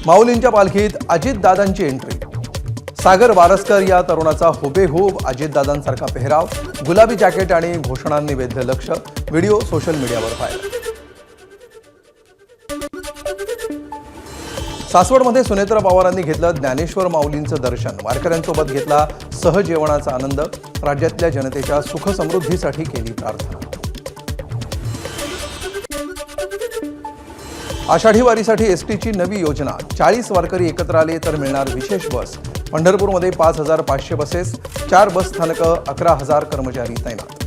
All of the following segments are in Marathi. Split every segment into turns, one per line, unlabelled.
माऊलींच्या पालखीत अजितदादांची एंट्री। सागर वारसकर या तरुणाचा हुबेहूब अजितदादांसारखा पेहराव, गुलाबी जॅकेट आणि घोषणांनी वेधलं लक्ष। व्हिडिओ सोशल मीडियावर व्हायरल। सासवडमध्ये सुनेत्रा पवारांनी घेतलं ज्ञानेश्वर माऊलींचं दर्शन, वारकऱ्यांसोबत घेतला सहजेवणाचा आनंद। राज्यातल्या जनतेच्या सुख समृद्धीसाठी केली प्रार्थना। आषाढी वारीसाठी एसटीची नवी योजना, 40 वारकरी एकत्र आले तर मिळणार विशेष बस। पंढरपूरमध्ये 5500 बसेस, 4 बस स्थानकं, 11000 कर्मचारी तैनात।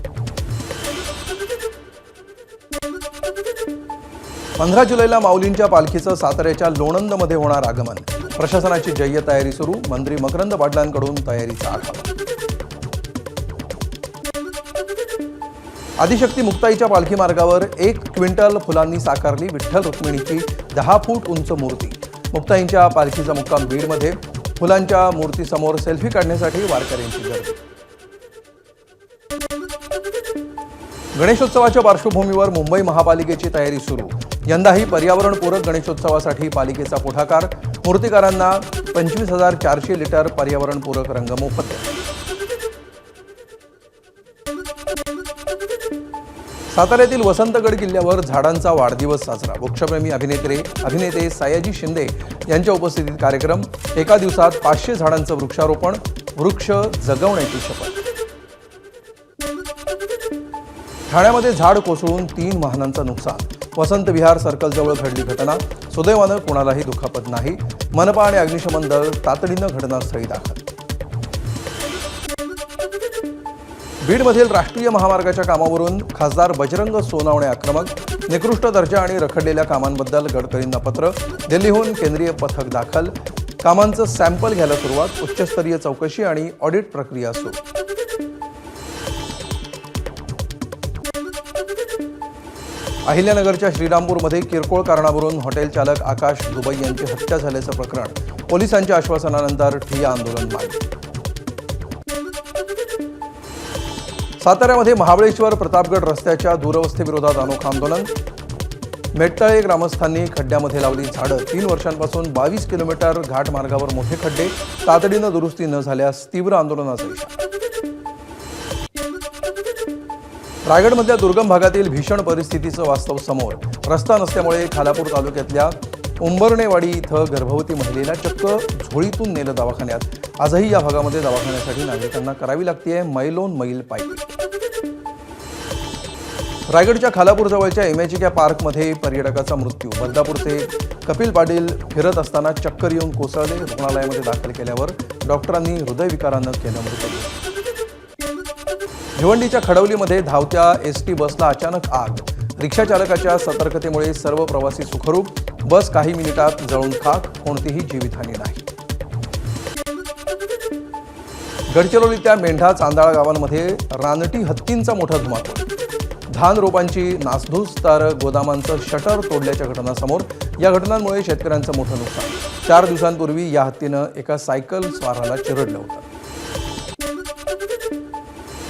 15 जुलैला माऊलींच्या पालखीचं साताऱ्याच्या लोणंदमध्ये होणार आगमन। प्रशासनाची जय्यत तयारी सुरू, मंत्री मकरंद पाटलांकडून तयारीचा आढावा। आदिशक्ती मुक्ताईच्या पालखी मार्गावर 1 क्विंटल फुलांनी साकारली विठ्ठल रुक्मिणीची 10 फूट उंच मूर्ती। मुक्ताईंच्या पालखीचा मुक्काम बीडमध्ये। फुलांच्या मूर्तीसमोर सेल्फी काढण्यासाठी वारकऱ्यांची गर्दी। गणेशोत्सवाच्या पार्श्वभूमीवर मुंबई महापालिकेची तयारी सुरू। यंदाही पर्यावरणपूरक गणेशोत्सवासाठी पालिकेचा पुढाकार। मूर्तिकारांना 25,400 लिटर पर्यावरणपूरक रंग मोफत। साताऱ्यातील वसंतगड किल्ल्यावर झाडांचा वाढदिवस साजरा। वृक्षप्रेमी अभिनेते सयाजी शिंदे यांच्या उपस्थितीत कार्यक्रम। एका दिवसात 500 झाडांचं वृक्षारोपण, वृक्ष जगवण्याची शपथ। ठाण्यामध्ये झाड कोसळून 3 वाहनांचं नुकसान। वसंत विहार सर्कलजवळ घडली घटना, सुदैवानं कोणालाही दुखापत नाही। मनपा आणि अग्निशमन दल तातडीनं घटनास्थळी दाखल। बीडमधील राष्ट्रीय महामार्गाच्या कामावरून खासदार बजरंग सोनावणे आक्रमक। निकृष्ट दर्जा आणि रखडलेल्या कामांबद्दल गडकरींना पत्र। दिल्लीहून केंद्रीय पथक दाखल। कामांचं सॅम्पल घ्यायला सुरुवात। उच्चस्तरीय चौकशी आणि ऑडिट प्रक्रिया सुरू। अहिल्यानगरच्या श्रीरामपूरमध्ये किरकोळ कारणावरून हॉटेल चालक आकाश दुबई यांची हत्या झाल्याचं प्रकरण। पोलिसांच्या आश्वासनानंतर ठिय्या आंदोलन मागे। साताऱ्यामध्ये महाबळेश्वर प्रतापगड रस्त्याच्या दुरवस्थेविरोधात अनोखं आंदोलन। मेट्टळे ग्रामस्थांनी खड्ड्यामध्ये लावली झाडं। 3 वर्षांपासून 22 किलोमीटर घाटमार्गावर मोठे खड्डे, तातडीनं दुरुस्ती न झाल्यास तीव्र आंदोलनाचा इशारा। रायगडमधल्या दुर्गम भागातील भीषण परिस्थितीचं वास्तव समोर। रस्ता नसल्यामुळे खालापूर तालुक्यातल्या उंबरणेवाडी इथं गर्भवती महिलेला चक्क झोळीतून नेलं दवाखान्यात। आजही या भागामध्ये दवाखान्यासाठी नागरिकांना करावी लागतेय मैलोन मैल पायपीट। रायगडच्या खालापूर जवळच्या इमॅजिका पार्कमध्ये पर्यटकाचा मृत्यू। बदलापूरचे कपिल पाटील फिरत असताना चक्कर येऊन कोसळले। रुग्णालयामध्ये दाखल केल्यावर डॉक्टरांनी हृदयविकारानं केलं मृत। भिवंडीच्या खडवलीमध्ये धावत्या एसटी बसला अचानक आग। रिक्षा चालकाच्या सतर्कतेमुळे सर्व प्रवासी सुखरूप। बस काही मिनिटात जळून खाक, कोणतीही जीवितहानी नाही। गडचिरोलीच्या मेंढा चांदाळा गावांमध्ये रानटी हत्तींचा मोठा धुमाकूळ। धान रोपांची नासधूस तर गोदामांचं शटर तोडल्याच्या घटना समोर। या घटनांमुळे शेतकऱ्यांचं मोठं नुकसान। 4 दिवसांपूर्वी या हत्तीनं एका सायकल स्वाराला चिरडलं होतं।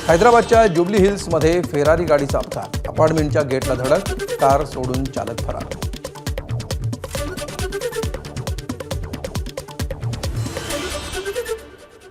हैदराबादच्या जुबली हिल्समध्ये फेरारी गाडीचा अपघात। अपार्टमेंटच्या गेटला धडक, कार सोडून चालक फरार।